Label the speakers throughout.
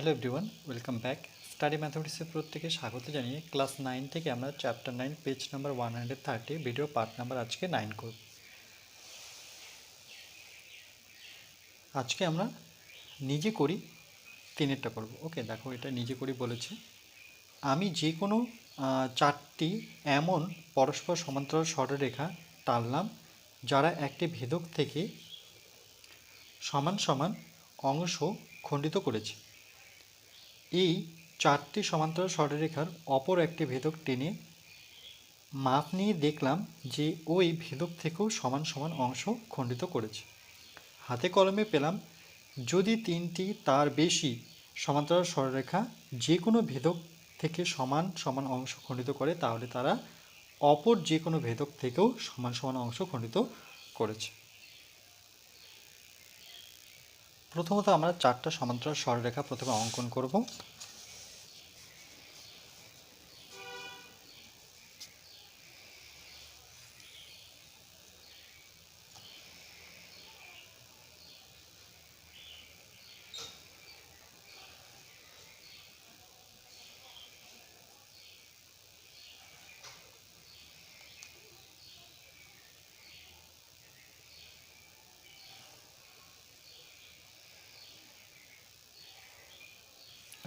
Speaker 1: Hello everyone, welcome back. Study ম্যাথমেটিক্সের প্রত্যেকে স্বাগত জানিয়ে ক্লাস 9 থেকে আমরা chapter 9 page number 130 video part number আজকে 9 করব। আজকে আমরা নিজে করি তিনেরটা করব। ওকে, দেখো এটা নিজে করি বলেছে। আমি যে কোনো চারটি এমন পরস্পর সমান্তরাল সরলরেখা টানলাম যারা একটি ভেদক থেকে সমান সমান অংশ খণ্ডিত করেছে। এই চারটি সমান্তরাল সরলরেখার অপর একটি ভেদক টেনে মাপ নিয়ে দেখলাম যে ওই ভেদক থেকেও সমান সমান অংশ খণ্ডিত করেছে। হাতে কলমে পেলাম যদি তিনটি তার বেশি সমান্তরাল সরলরেখা যে কোনো ভেদক থেকে সমান সমান অংশ খণ্ডিত করে তাহলে তারা অপর যে কোনো ভেদক থেকেও সমান সমান অংশ খণ্ডিত করেছে। প্রথমত আমরা চারটা সমান্তরাল সরলরেখা প্রথমে অঙ্কন করব।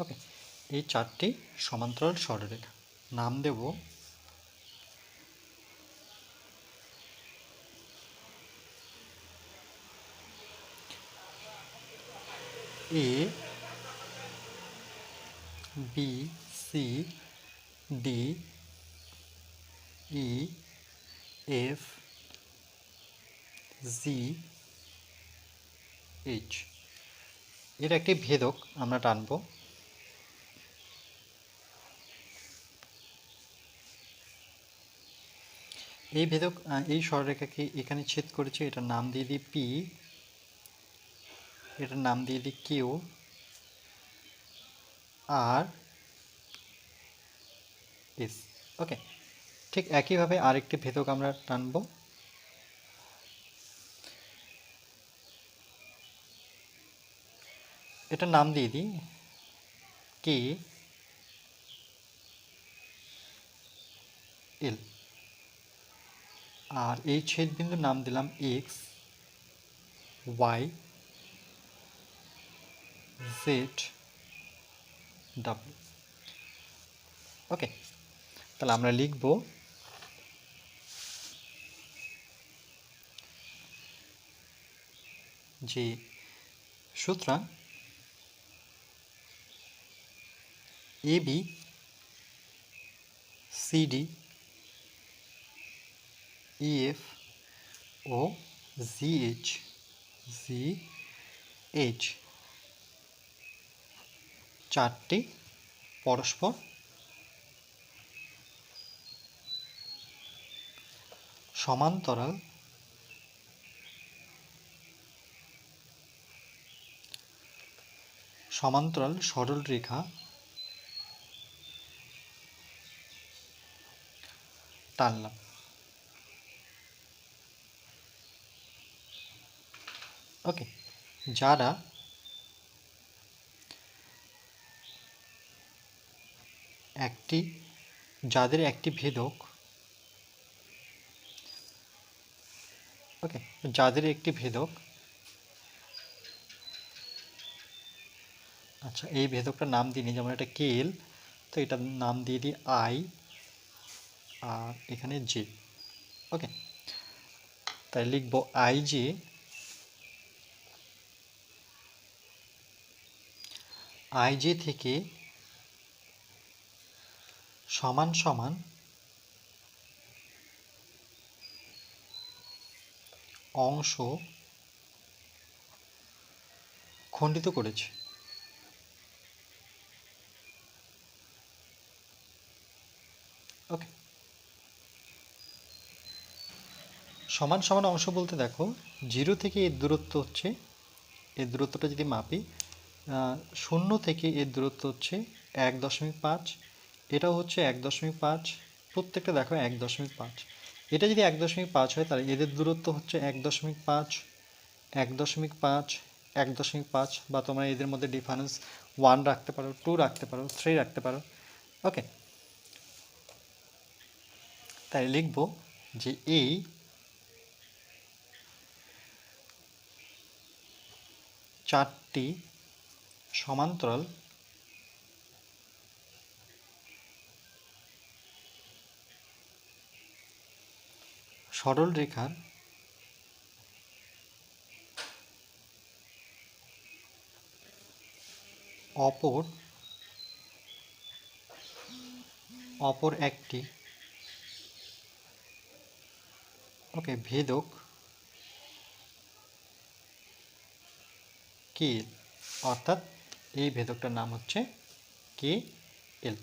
Speaker 1: ওকে, এই চারটি সমান্তরাল সরলরেখা নাম দেব এ, বি, সি, ডি, ই, এফ, জি, এইচ। এর একটি ভেদক আমরা টানব। এই ভেদক এই সরলরেখাকে এখানে ছেদ করেছে, এটার নাম দিয়ে দিই পি, এটার নাম দিয়ে দিই কিউ, আর এস। ওকে, ঠিক একইভাবে আরেকটি ভেদক আমরা টানব। এটার নাম দিয়ে দিই কে এল, আর এই ছেদ বিন্দুর নাম দিলাম এক্স, ওয়াই, জেড, ডাব্লিউ। ওকে, তাহলে আমরা লিখব যে সুতরাং এবি, সিডি, ইএফ ও জিএইচ চারটি পরস্পর সমান্তরাল সরলরেখা টানলাম। ওকে, যাদের একটি ভেদক, ওকে, যাদের একটি ভেদক, আচ্ছা এই ভেদকটার নাম দিই, যেমন এটা কেএল, তো এটার নাম দিয়ে দিই আই, আর এখানে জে। ওকে, তাই লিখব আইজে থেকে সমান সমান অংশ খণ্ডিত করেছে। ওকে, সমান সমান অংশ বলতে দেখো জিরো থেকে এর দূরত্ব হচ্ছে, এর দূরত্বটা যদি মাপি, 0 থেকে এর দূরত্ব হচ্ছে 1.5, এটাও হচ্ছে 1.5, প্রত্যেকটা দেখো 1.5। এটা যদি 1.5 হয় তাহলে এদের দূরত্ব হচ্ছে 1.5, 1.5, 1.5, বা তোমরা এদের মধ্যে ডিফারেন্স 1 রাখতে পারো, 2 রাখতে পারো, 3 রাখতে পারো। ওকে, তাই লিখব যে এই চারটি সমান্তরাল সরল রেখার অপর একটি ভেদক কে এল, অর্থাৎ এই ভেদকটার নাম হচ্ছে কে এল।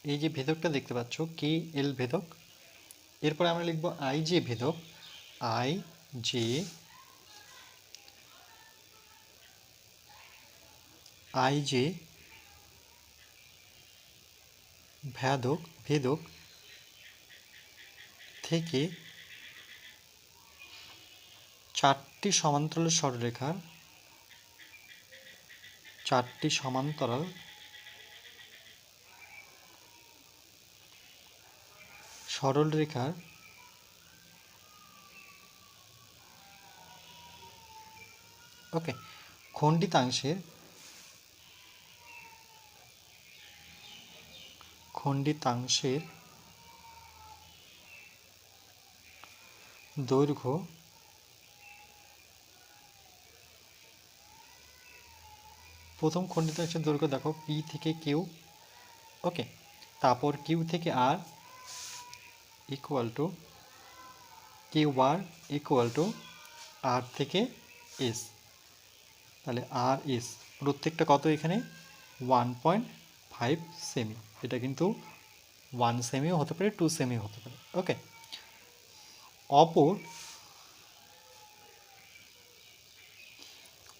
Speaker 1: এই যে ভেদকটা দেখতে পাচ্ছ কে এল ভেদক। এরপরে আমরা লিখব আই জে ভেদক। আই জে ভেদক থেকে চারটি সমান্তরাল সরলরেখার খণ্ডিতাংশের দৈর্ঘ্য প্রথম খণ্ডিতাংশের দৈর্ঘ্য দেখো পি থেকে কিউ। ওকে, তারপর কিউ থেকে আর ইকুয়াল টু কিউ বার ইকুয়াল টু আর থেকে এস। তাহলে আর এস প্রত্যেকটা কত এখানে 1.5 সেমি। এটা কিন্তু 1 সেমিও হতে পারে, 2 সেমিও হতে পারে। ওকে,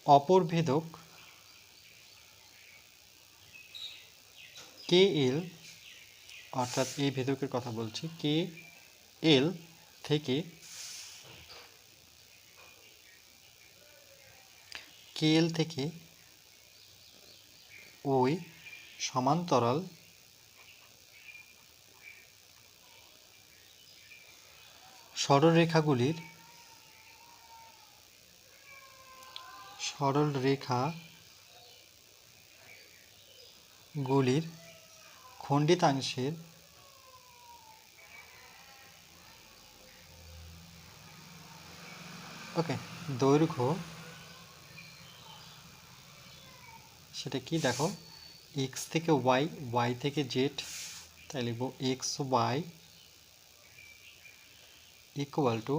Speaker 1: অপর ভেদক কে এল, অর্থাৎ এই ভেদকের কথা বলছি, কে এল থেকে ওই সমান্তরাল সরলরেখাগুলির খণ্ডিতাংশের দৈর্ঘ্য, সেটা কি দেখো, এক্স থেকে ওয়াই, ওয়াই থেকে জেড, তাই লিখব X Y equal to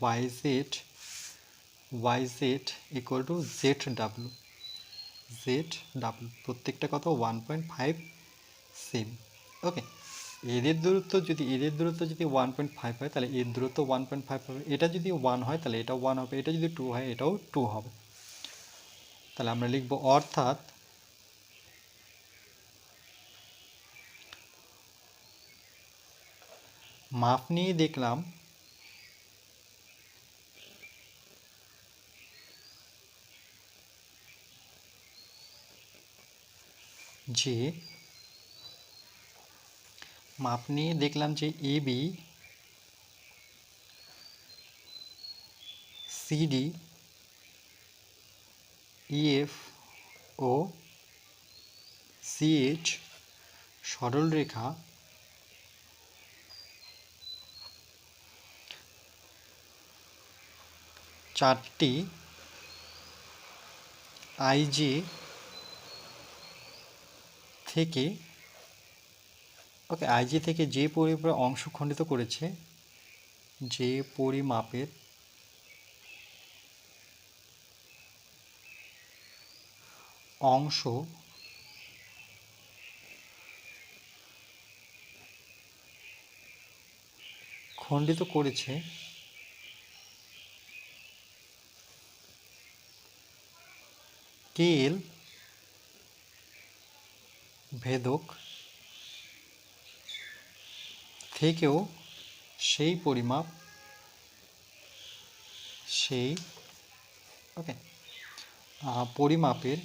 Speaker 1: Y Z equal to Z W. প্রত্যেকটা কত 1.5 সেমি। ওকে, এদের দূরত্ব যদি 1.5 হয় তাহলে এর দূরত্ব 1.5 হবে। এটা যদি 1 হয় তাহলে এটাও 1 হবে, এটা যদি 2 হয় এটাও 2 হবে। তাহলে আমরা লিখব অর্থাৎ মাপ নিয়ে দেখলাম যে A B CD EF O CH সরলরেখা চারটি আইজি থেকে যে পরিমাপের অংশ খণ্ডিত করেছে, যে পরিমাপের অংশ খণ্ডিত করেছে কেএল ভেদক থেকেও সেই পরিমাপ ওকে পরিমাপের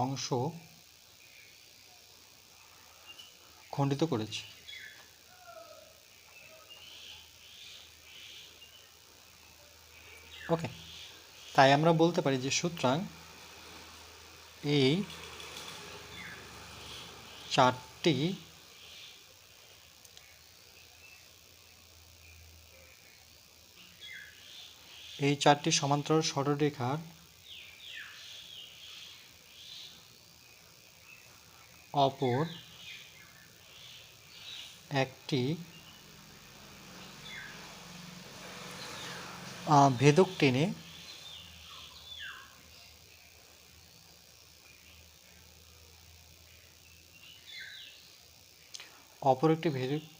Speaker 1: অংশ খণ্ডিত করেছে। ওকে, তাই আমরা বলতে পারি যে সুতরাং এই চারটি সমান্তরাল সরলরেখার অপর একটি ভেদক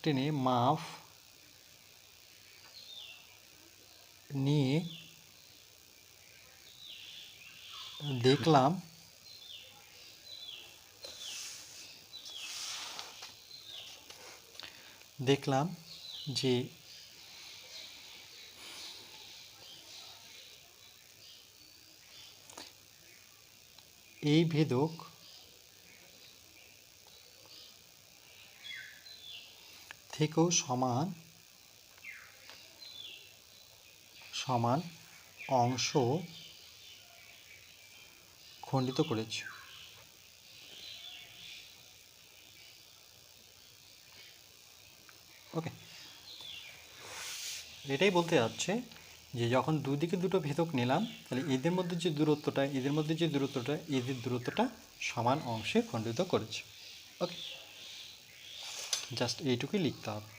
Speaker 1: টেনে মাপ নিয়ে দেখলাম যে এই ভেদক থেকেও সমান সমান অংশ খণ্ডিত করেছে। ওকে, এটাই বলতে যাচ্ছে যে যখন দুদিকে দুটো ভেদক নিলাম তাহলে এদের মধ্যে যে দূরত্বটা এদের দূরত্বটা সমান অংশে খণ্ডিত করেছে। ওকে, জাস্ট এইটুকুই লিখতে হবে।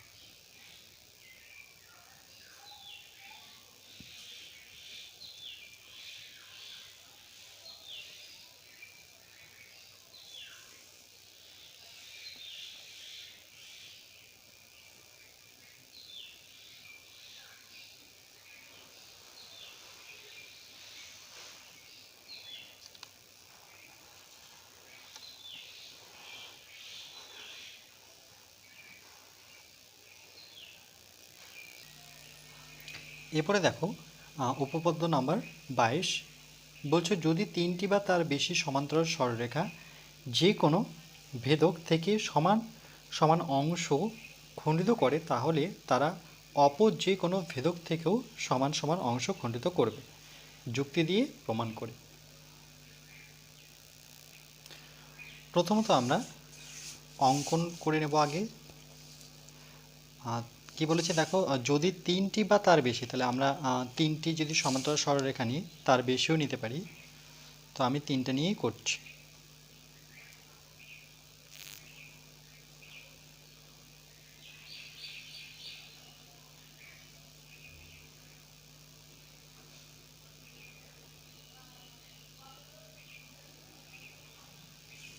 Speaker 1: এরপরে দেখো উপপাদ্য নাম্বার 22 বলছে যদি তিনটি বা তার বেশি সমান্তরাল সরলরেখা যে কোনো ভেদক থেকে সমান সমান অংশ খণ্ডিত করে তাহলে তারা অপর যে কোনো ভেদক থেকেও সমান সমান অংশ খণ্ডিত করবে যুক্তি দিয়ে প্রমাণ করে। প্রথমত আমরা অঙ্কন করে নেব আগে। কি বলেছে দেখো, যদি তিনটি বা তার বেশি, তাহলে আমরা তিনটি যদি সমান্তরাল সরলরেখা নিই তার বেশিও নিতে পারি, তো আমি তিনটা নিয়েই করছি।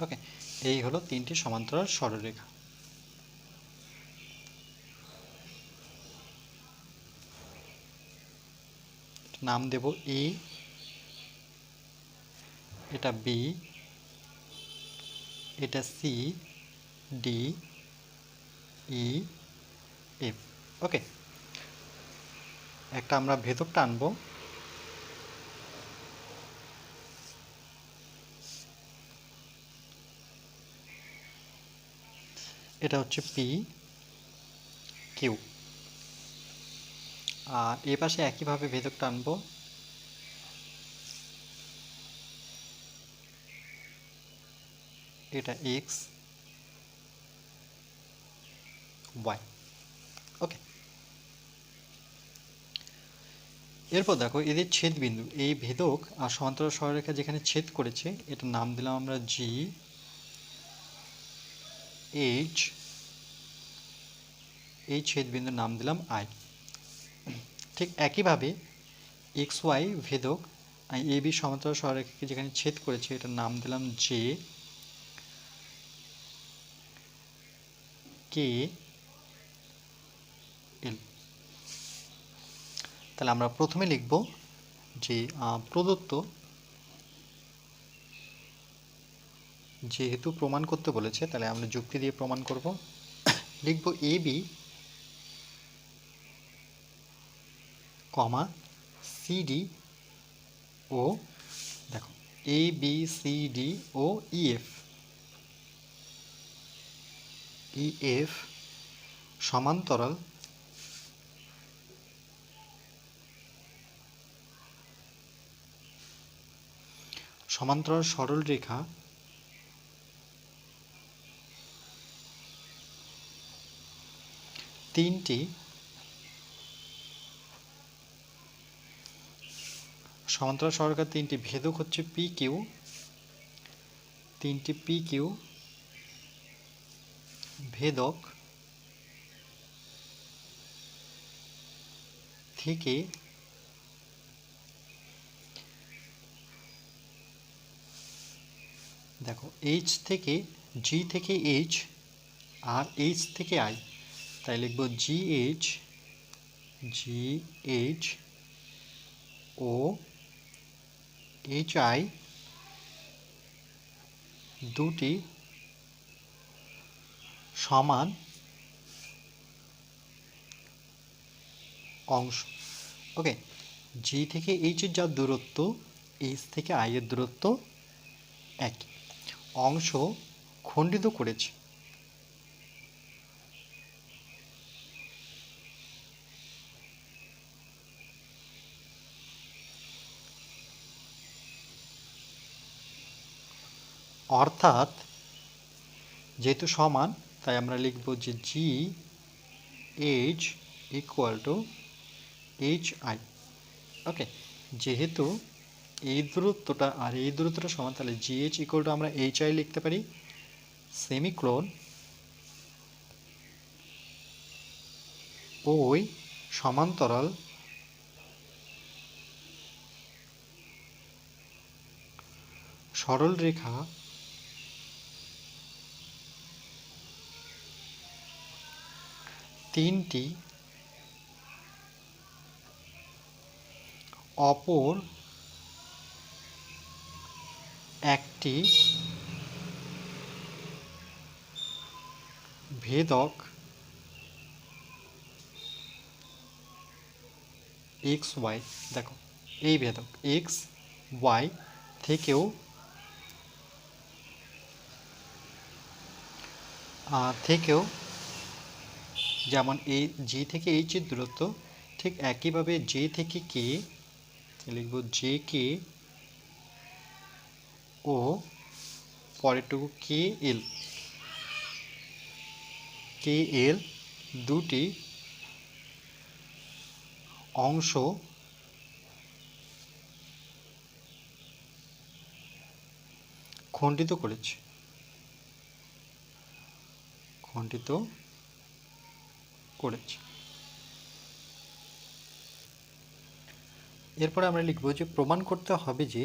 Speaker 1: ওকে, এই হলো তিনটি সমান্তরাল সরলরেখা। নাম দেব এ, এটা বি, এটা সি, ডি, ই, এফ। ওকে, একটা আমরা ভেদক টানবো। এটা হচ্ছে পি কিউ। আর এ পাশে একইভাবে ভেদক টানবো। এটা এক্স ওয়াই। ওকে, এরপর দেখো এদের ছেদ বিন্দু, এই ভেদক আর সমান্তরাল সরলরেখা যেখানে ছেদ করেছে এটার নাম দিলাম আমরা জি এইচ, এই ছেদ বিন্দুর নাম দিলাম আই। ঠিক একইভাবে এক্স ওয়াই ভেদক এ বি সমান্তরাল সরলরেখাকে যেখানে ছেদ করেছে এটার নাম দিলাম জে কে এল। তাহলে আমরা প্রথমে লিখব যে প্রদত্ত, যেহেতু প্রমাণ করতে বলেছে তাহলে আমরা যুক্তি দিয়ে প্রমাণ করব। লিখব এ বি কমা সিডি ও দেখো A B C D O EF EF সমান্তরাল সমান্তরাল সরল রেখা তিনটি সমান্তরাল সরলরেখা তিনটি ভেদক হচ্ছে পি কিউ, তিনটি পি কিউ ভেদক থেকে দেখো এইচ থেকে জি থেকে এইচ আর এইচ থেকে আই, তাই লিখব জি এইচ ও এইচ আই দুটি সমান অংশ। ওকে, জি থেকে এইচের যা দূরত্ব এইচ থেকে আই এর দূরত্ব একই, অংশ খণ্ডিত করেছে। অর্থাৎ যেহেতু সমান তাই আমরা লিখব যে G H equal to H I. Okay, যেহেতু এই দূরত্বটা আর এই দূরত্বটা সমান তাহলে জি এইচ ইকুয়াল টু আমরা এইচ আই লিখতে পারি, সেমিক্লোন ওই সমান্তরাল সরল রেখা তিনটি অপর একটি ভেদক এক্স ওয়াই, দেখো এই ভেদক এক্স ওয়াই থেকেও যেমন এই জি থেকে এইচ এর দূরত্ব ঠিক একইভাবে জে থেকে কে লিখব জে কে ও পরেরটুকু কে এল দুটি অংশ খণ্ডিত করেছে, এরপরে আমরা লিখব যে প্রমাণ করতে হবে যে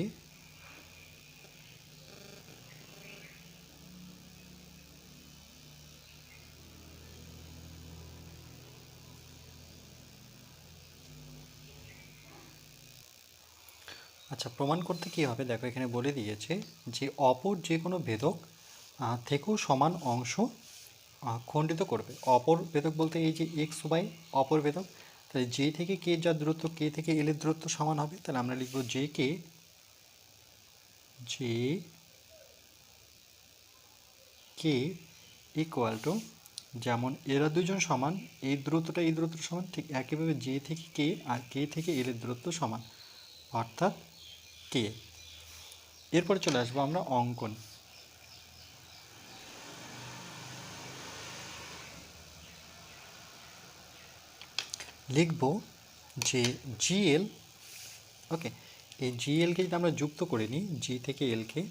Speaker 1: আচ্ছা প্রমাণ করতে কী হবে দেখো এখানে বলে দিয়েছে যে অপর যে কোনো ভেদক থেকেও সমান অংশ খণ্ডিত করবে। অপর ভেদক বলতে এই যে এক্স ওয়াই অপর ভেদক, তাহলে জে থেকে কে যার দূরত্ব কে থেকে এল এর দূরত্ব সমান হবে, তাহলে আমরা লিখব জে কে ইকুয়াল টু যেমন এরা দুজন সমান এই দূরত্বটা সমান ঠিক একইভাবে জে থেকে কে আর কে থেকে এল এর দূরত্ব সমান অর্থাৎ কে। এরপরে চলে আসবো আমরা অঙ্কন। লিখব যে জিএল, ওকে এই জিএলকে যদি আমরা যুক্ত করে নিই জি থেকে এলকে,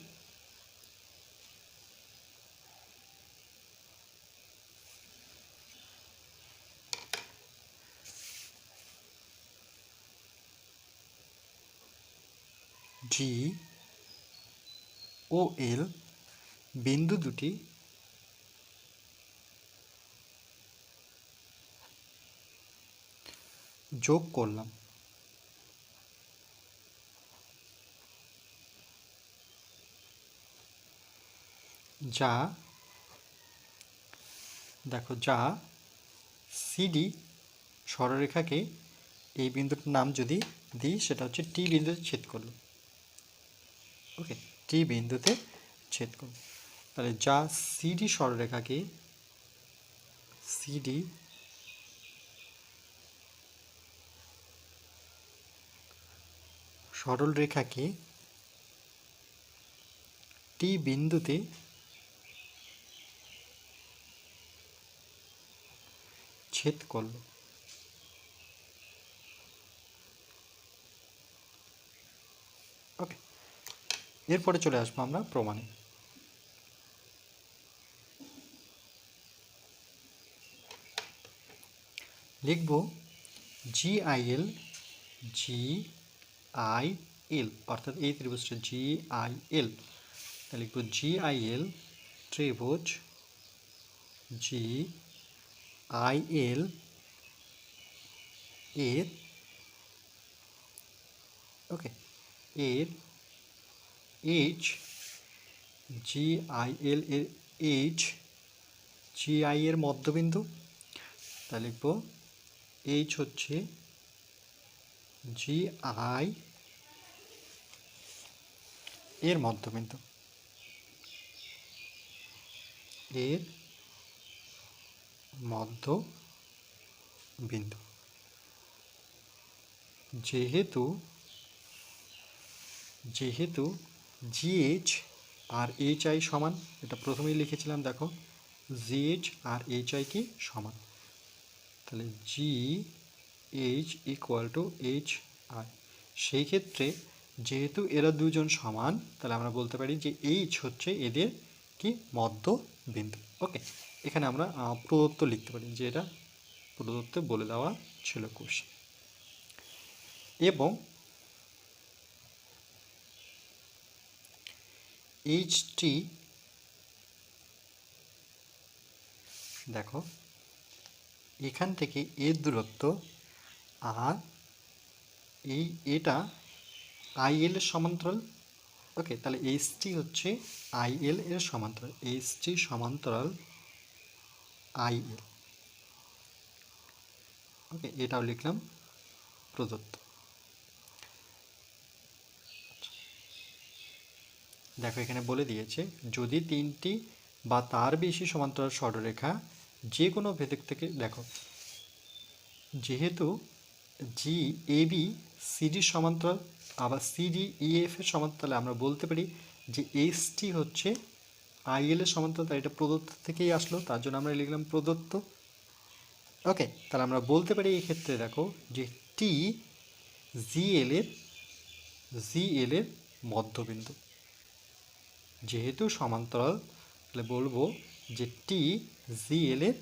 Speaker 1: জি ও এল বিন্দু দুটি যোগ করলাম, যা দেখো যা সিডি সরলরেখাকে এই বিন্দুটার নাম যদি দিই সেটা হচ্ছে টি বিন্দুতে ছেদ করলো। ওকে, টি বিন্দুতে ছেদ করলো। তাহলে যা সিডি সরলরেখাকে সিডি সরলরেখাকে টি বিন্দুতে ছেদ করলো। ওকে, এরপরে চলে আসবো আমরা প্রমাণে। লিখব GIL GIL অর্থাৎ এই ত্রিভুজটা GIL। তাহলে লিখব GIL ত্রিভুজ GIL এর ওকে এর H GIL এর H GI এর মধ্যবিন্দু। তাহলে লিখব H হচ্ছে GI এর মধ্যবিন্দু, এর মধ্যবিন্দু। যেহেতু GH আর HI সমান, এটা প্রথমেই লিখেছিলাম, দেখো GH আর HI কি সমান, তাহলে GH ইকুয়াল টু HI। সেই ক্ষেত্রে যেহেতু এরা দুজন সমান, তাহলে আমরা বলতে পারি যে H হচ্ছে এদের কি মধ্যবিন্দু। ওকে, এখানে আমরা প্রদত্ত লিখতে পারি, যে এটা প্রদত্তে বলে দেওয়া ছিল কোশ্চেন। এবং HT দেখো এখান থেকে এর দূরত্ব, আর এটা IL এর সমান্তরাল। ওকে, তাহলে HT হচ্ছে IL এর সমান্তরাল, HT সমান্তরাল IL। ওকে, এটাও লিখলাম প্রদত্ত। দেখো এখানে বলে দিয়েছে, যদি তিনটি বা তার বেশি সমান্তরাল সরলরেখা যে কোনো ভেদক থেকে, দেখো যেহেতু GAB CD সমান্তরাল, আবার CDEF এর সমান্তরাল, আমরা বলতে পারি যে HT হচ্ছে IL এর সমান্তরাল। তাই এটা প্রদত্ত থেকেই আসলো, তার জন্য আমরা লিখলাম প্রদত্ত। ওকে, তাহলে আমরা বলতে পারি এই ক্ষেত্রে দেখো যে T GL এর মধ্যবিন্দু। যেহেতু সমান্তরাল, তাহলে বলবো যে টি GL এর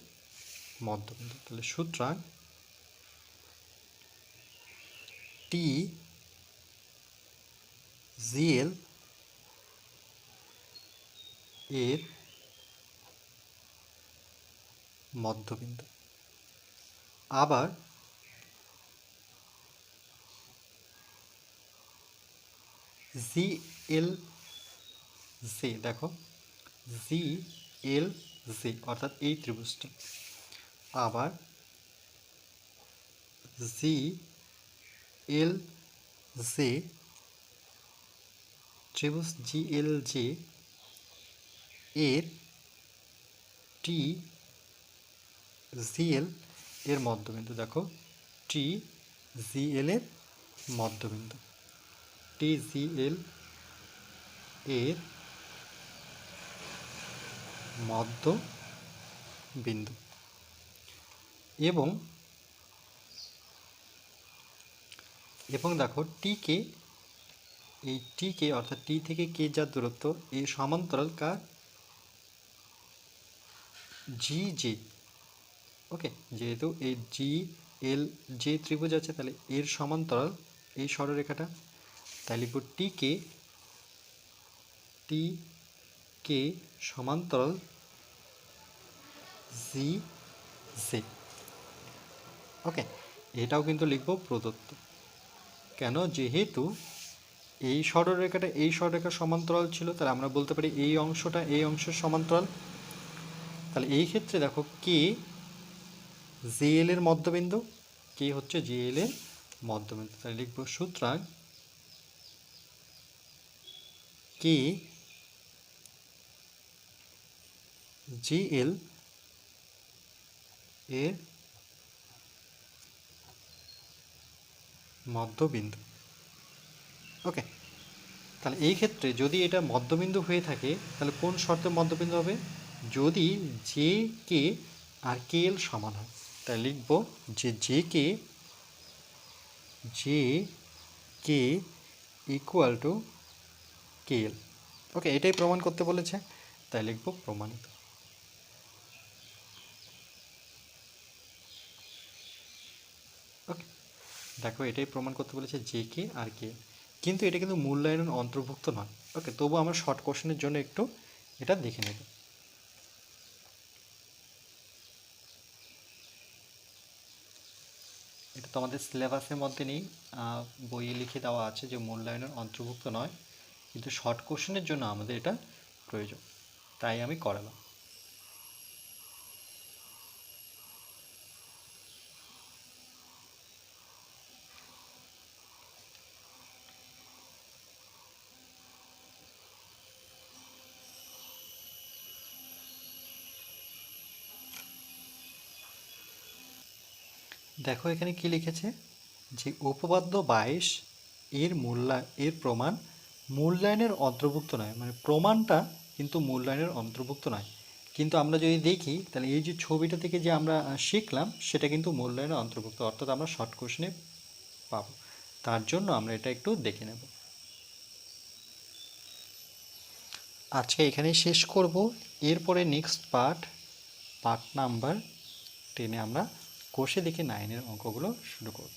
Speaker 1: মধ্যবিন্দু। তাহলে সুতরাং টি GL এর মধ্যবিন্দু। আবার GLJ, দেখো GLJ অর্থাৎ এই ত্রিভুজটা, আবার GLJ ত্রিভুজ GLJ এর টি GL এর মধ্যবিন্দু। দেখো টি GL এর মধ্যবিন্দু, টি GL এর মধ্যবিন্দু। এবং দেখো টিকে, এই টিকে অর্থাৎ টি থেকে কে যার দূরত্ব, এই সমান্তরাল কার, GJ। ওকে, যেহেতু এই GLJ ত্রিভুজ আছে, তাহলে এর সমান্তরাল এই সরলরেখাটা। তাই লিখব টিকে সমান্তরাল GJ। ওকে, এটাও কিন্তু লিখব প্রদত্ত। কেন? যেহেতু এই সরলরেখাটা এই সরলরেখার সমান্তরাল ছিল, তাহলে আমরা বলতে পারি এই অংশটা এই অংশের সমান্তরাল। তাহলে এই ক্ষেত্রে দেখো কে GL এর মধ্যবিন্দু, কে হচ্ছে GL এর মধ্যবিন্দু। তাহলে লিখব সুতরাং কে জিএল এর মধ্যবিন্দু। ওকে, তাহলে এই ক্ষেত্রে যদি এটা মধ্যবিন্দু হয়ে থাকে তাহলে কোন শর্তে মধ্যবিন্দু হবে? যদি জে কে আর কে এল সমান হয়। তাই লিখব যে জে কে ইকুয়াল টু কে এল। ওকে, এটাই প্রমাণ করতে বলেছে, তাই লিখব প্রমাণিত। ওকে, দেখো এটাই প্রমাণ করতে বলেছে জে কে আর কে, কিন্তু এটা কিন্তু মূল্যায়নের অন্তর্ভুক্ত নয়। ওকে, তবু আমরা শর্ট কোশ্চেনের জন্য একটু এটা দেখে নেব। এটা তো আমাদের সিলেবাসের মধ্যে নেই, বইয়ে লিখে দেওয়া আছে যে মূল্যায়নের অন্তর্ভুক্ত নয়, কিন্তু শর্ট কোশ্চেনের জন্য আমাদের এটা প্রয়োজন, তাই আমি করালাম। দেখো এখানে কি লিখেছে যে উপপাদ্য 22 এর প্রমাণ মূল্যায়নের অন্তর্ভুক্ত নয়, মানে প্রমাণটা কিন্তু মূল্যায়নের অন্তর্ভুক্ত নয়। কিন্তু আমরা যদি দেখি তাহলে এই যে ছবিটা থেকে যে আমরা শিখলাম সেটা কিন্তু মূল্যায়নের অন্তর্ভুক্ত, অর্থাৎ আমরা শর্ট কোশ্চেনে পাবো। তার জন্য আমরা এটা একটু দেখে নেব। আজকে এখানেই শেষ করব। এরপরে নেক্সট পার্ট নাম্বার 10 আমরা কোষে দেখে 9 অঙ্কগুলো শুরু করব।